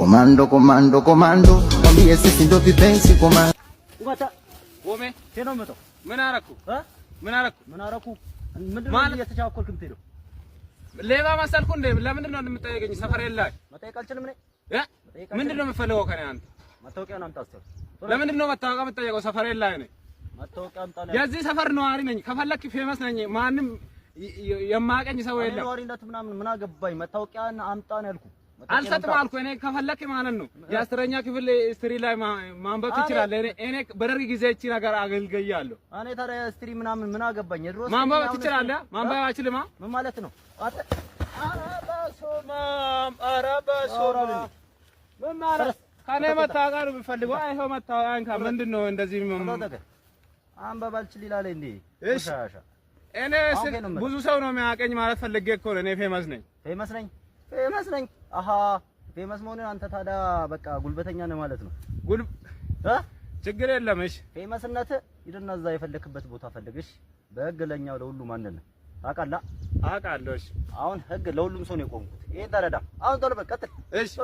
Comando, comando, comando, cambie ese sindo pipensi comando. ወጣ ወሜ ቴኖ መጣ ምን አረኩ ምን አረኩ ምንድን ነው እየተቻኮልክ የምትሄደው? ሌባ መሰልኩ እንዴ? ለምንድን ነው የምትጠይቀኝ? ሰፈር የለህ መጠየቅ አልችልም ነኝ ምንድን ነው የምትፈልገው ከኔ አንተ? መታወቂያ አምጣ እስኪ። ለምንድን ነው መታወቂያ የምትጠይቀው? ሰፈር የለህ ነኝ። መታወቂያ አምጣ ነው። የዚህ ሰፈር ነዋሪ ነኝ። ከፈለክ ፌመስ ነኝ። ማንም የማያውቀኝ ሰው የለም። ነዋሪነት ምናምን ምን አገባኝ? መታወቂያን አምጣ ነው ያልኩህ። አልሰጥም አልኩ። እኔ ከፈለክ ማለት ነው የአስረኛ ክፍል ስትሪ ላይ ማንበብ ትችላለህ። እኔ በደርግ ጊዜ እቺ ነገር አገልግያለሁ። እኔ ታዲያ ስትሪ ምናምን ምን አገባኝ? ድሮ ማንበብ ትችላለህ። ማንበብ አችልማ ምን ማለት ነው? አረባሶማ ምን ማለት ከኔ መታወቂያ ነው የምፈልገው? አይሆን መታወቂያን ከምንድን ነው እንደዚህ አንበብ አልችል ይላል እንዴ? እሺ እኔ ብዙ ሰው ነው የሚያውቀኝ ማለት ፈልጌ እኮ ነው። እኔ ፌመስ ነኝ። አሃ ፌመስ መሆንን አንተ ታዲያ በቃ ጉልበተኛ ነህ ማለት ነው። ችግር የለም። እሺ ፌመስነት ሂድና እዛ የፈለክበት ቦታ ፈልግሽ። በህግ ለኛው ለሁሉም አንድ ነን። ታውቃለህ? አውቃለሁ። እሺ አሁን ህግ ለሁሉም ሰው ነው የቆምኩት። ይሄን ተረዳ። አሁን ቶሎ በል ቀጥል። እሺ